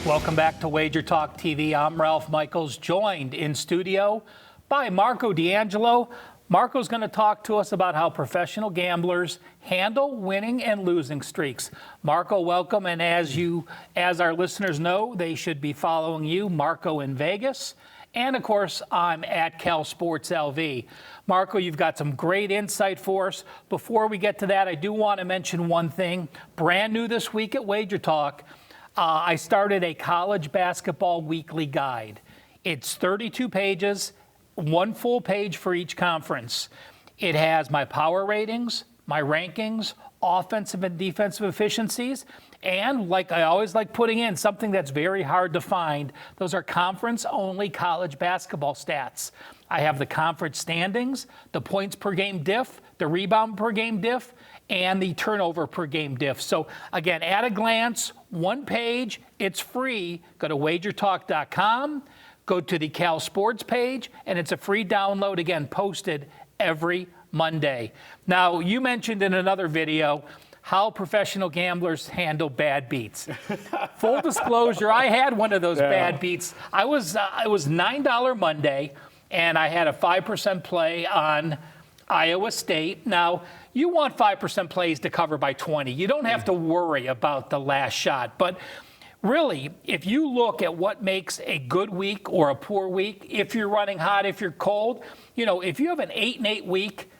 Welcome back to WagerTalk TV. I'm Ralph Michaels, joined in studio by Marco D'Angelo. Marco's going to talk to us about how professional gamblers handle winning and losing streaks. Marco, welcome. And as our listeners know, they should be following you, Marco in Vegas. And of course, I'm at Cal Sports LV. Marco, you've got some great insight for us. Before we get to that, I do want to mention one thing. Brand new this week at WagerTalk, I started a college basketball weekly guide. It's 32 pages, one full page for each conference. It has my power ratings, my rankings, offensive and defensive efficiencies, and like I always like putting in something that's very hard to find. Those are conference-only college basketball stats. I have the conference standings, the points per game diff, the rebound per game diff, and the turnover per game diff. So again, at a glance, one page, it's free. Go to wagertalk.com, go to the Cal Sports page, and it's a free download, again, posted every Monday. Now, you mentioned in another video how professional gamblers handle bad beats. Full disclosure, I had one of those bad beats. It was $9 Monday, and I had a 5% play on Iowa State. Now, you want 5% plays to cover by 20. You don't have to worry about the last shot. But really, if you look at what makes a good week or a poor week, if you're running hot, if you're cold, if you have an 8-8 week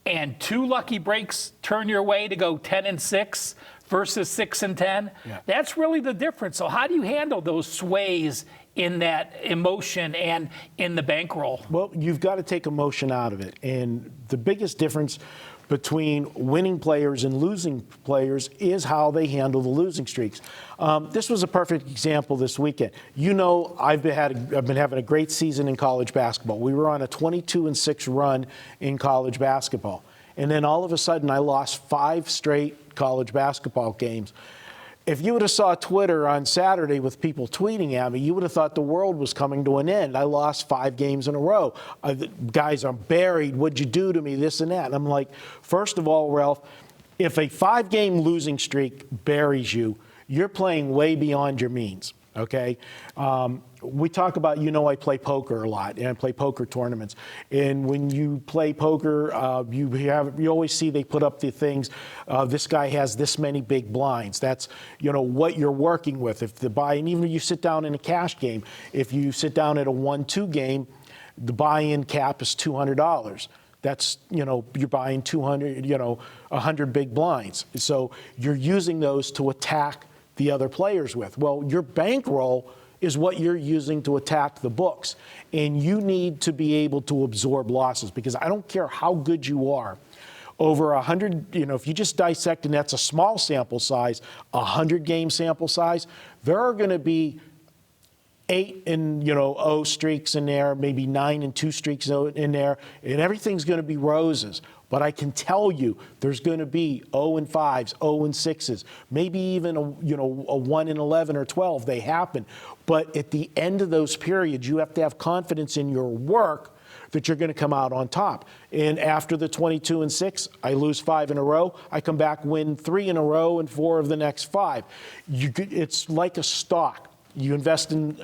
and 2 lucky breaks turn your way to go 10-6 versus 6-10, that's really the difference. So how do you handle those sways in that emotion and in the bankroll? Well, you've got to take emotion out of it. And the biggest difference between winning players and losing players is how they handle the losing streaks. This was a perfect example this weekend. I've been having a great season in college basketball. We were on a 22-6 run in college basketball. And then all of a sudden, I lost 5 straight college basketball games. If you would have saw Twitter on Saturday with people tweeting at me, you would have thought the world was coming to an end. I lost 5 games in a row. Guys, I'm buried. What'd you do to me? This and that. And I'm like, first of all, Ralph, if a 5-game losing streak buries you, you're playing way beyond your means. Okay? We talk about, I play poker a lot, and I play poker tournaments. And when you play poker, you always see they put up the things, this guy has this many big blinds. That's, what you're working with. If the buy-in, even if you sit down in a cash game, if you sit down at a 1-2 game, the buy-in cap is $200. That's, you're buying 100 big blinds. So you're using those to attack the other players with. Well, your bankroll is what you're using to attack the books. And you need to be able to absorb losses, because I don't care how good you are. Over 100, if you just dissect, and that's a small sample size, 100-game sample size, there are going to be 8-0 streaks in there, maybe 9-2 streaks in there, and everything's going to be roses. But I can tell you there's going to be 0-5s, 0-6s, maybe even a 1-11 or 12. They happen. But at the end of those periods, you have to have confidence in your work that you're going to come out on top. And after the 22-6, I lose 5 in a row. I come back, win 3 in a row and 4 of the next 5. It's like a stock. You invest in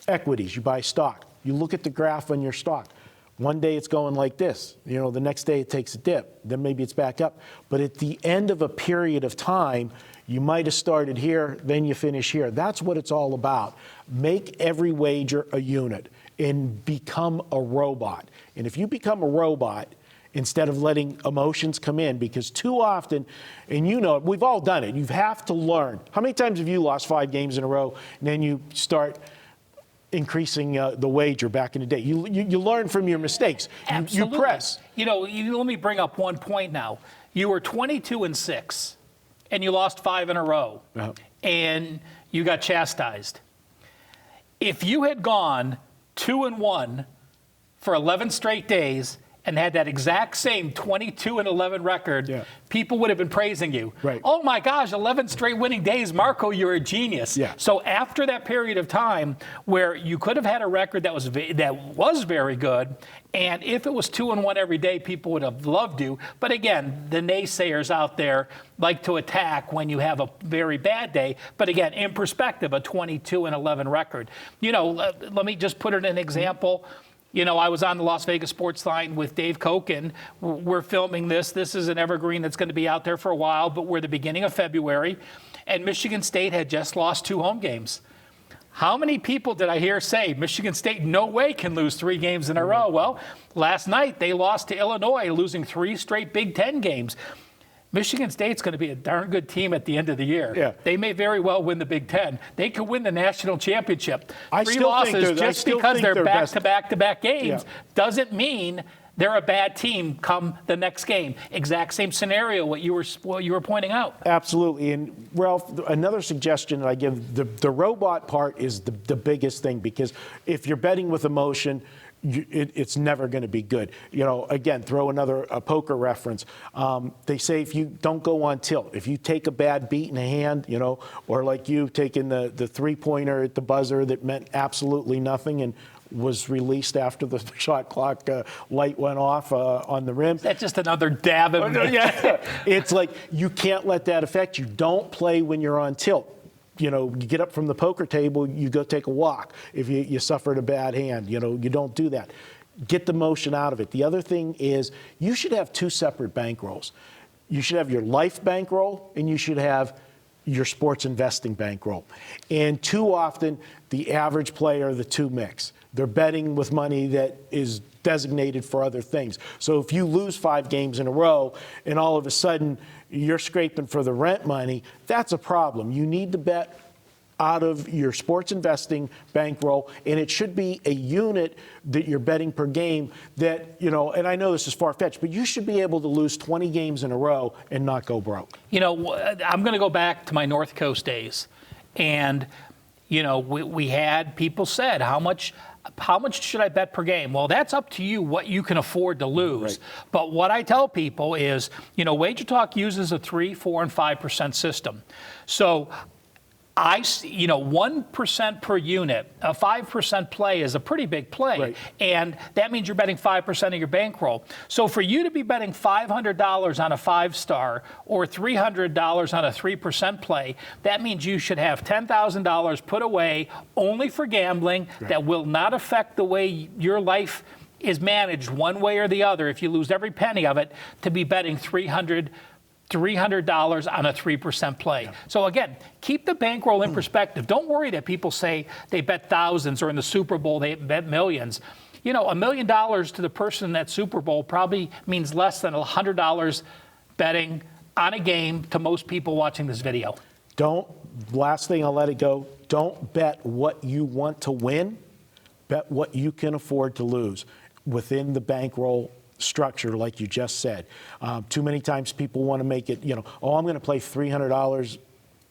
equities. You buy stock. You look at the graph on your stock. One day it's going like this. The next day it takes a dip. Then maybe it's back up. But at the end of a period of time, you might have started here, then you finish here. That's what it's all about. Make every wager a unit and become a robot. And if you become a robot, instead of letting emotions come in, because too often, and we've all done it, you have to learn. How many times have you lost 5 games in a row, and then you start increasing the wager back in the day? You learn from your mistakes. You press. Let me bring up one point now. You were 22-6, and you lost 5 in a row, and you got chastised. If you had gone 2-1 for 11 straight days, and had that exact same 22-11 record, people would have been praising you. Right. Oh my gosh, 11 straight winning days, Marco, you're a genius. Yeah. So after that period of time where you could have had a record that was very good, and if it was 2-1 every day, people would have loved you. But again, the naysayers out there like to attack when you have a very bad day. But again, in perspective, a 22-11 record. You know, let me just put it in an example. You know, I was on the Las Vegas Sports Line with Dave Koken. We're filming this. This is an evergreen that's going to be out there for a while, but we're the beginning of February, and Michigan State had just lost 2 home games. How many people did I hear say Michigan State no way can lose 3 games in a row? Well, last night they lost to Illinois, losing 3 straight Big Ten games. Michigan State's going to be a darn good team at the end of the year. Yeah. They may very well win the Big Ten. They could win the national championship. I 3 still think losses just because they're back-to-back games doesn't mean they're a bad team come the next game. Exact same scenario, what you were pointing out. Absolutely. And Ralph, another suggestion that I give, the robot part is the biggest thing, because if you're betting with emotion, it's never going to be good. You know, again, throw a poker reference. They say if you don't go on tilt, if you take a bad beat in a hand, you know, or like you taking the 3-pointer at the buzzer that meant absolutely nothing and was released after the shot clock light went off on the rim. That's just another dab of It's like you can't let that affect you. Don't play when you're on tilt. You know, you get up from the poker table, you go take a walk. If you suffered a bad hand, you know, you don't do that. Get the motion out of it. The other thing is you should have 2 separate bankrolls. You should have your life bankroll, and you should have your sports investing bankroll. And too often, the average player, the 2 mix. They're betting with money that is designated for other things. So if you lose 5 games in a row and all of a sudden you're scraping for the rent money, that's a problem. You need to bet out of your sports investing bankroll, and it should be a unit that you're betting per game that, you know, and I know this is far-fetched, but you should be able to lose 20 games in a row and not go broke. You know, I'm going to go back to my North Coast days, and, you know, we had people said, how much should I bet per game? Well, that's up to you what you can afford to lose. Right. But what I tell people is, you know, WagerTalk uses a 3%, 4%, and 5% system. So 1% per unit, a 5% play is a pretty big play. Right. And that means you're betting 5% of your bankroll. So for you to be betting $500 on a 5-star or $300 on a 3% play, that means you should have $10,000 put away only for gambling that will not affect the way your life is managed one way or the other if you lose every penny of it, to be betting $300 on a 3% play. So again, keep the bankroll in perspective. Don't worry that people say they bet thousands, or in the Super Bowl they bet millions. You know, $1 million to the person in that Super Bowl probably means less than $100 betting on a game to most people watching this video. Last thing, I'll let it go. Don't bet what you want to win. Bet what you can afford to lose within the bankroll structure, like you just said. Too many times people want to make it, you know, oh, I'm going to play $300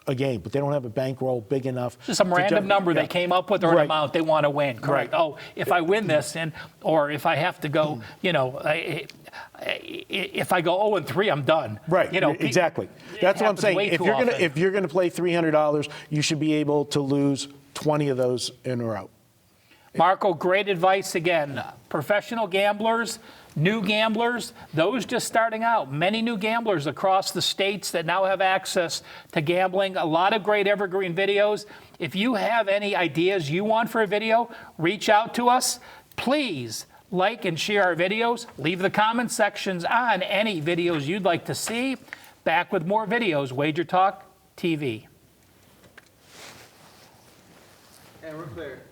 a game, but they don't have a bankroll big enough. Just some random number they came up with, or an amount they want to win. Correct. Right. Oh, if I win this, or if I have to go, you know, if I go 0-3, I'm done. Right. You know, exactly. That's what I'm saying. If you're gonna play $300, you should be able to lose 20 of those in a row. Marco, great advice again. Professional gamblers, new gamblers, those just starting out. Many new gamblers across the states that now have access to gambling. A lot of great evergreen videos. If you have any ideas you want for a video, reach out to us. Please like and share our videos. Leave the comment sections on any videos you'd like to see. Back with more videos, WagerTalk TV. And we're clear.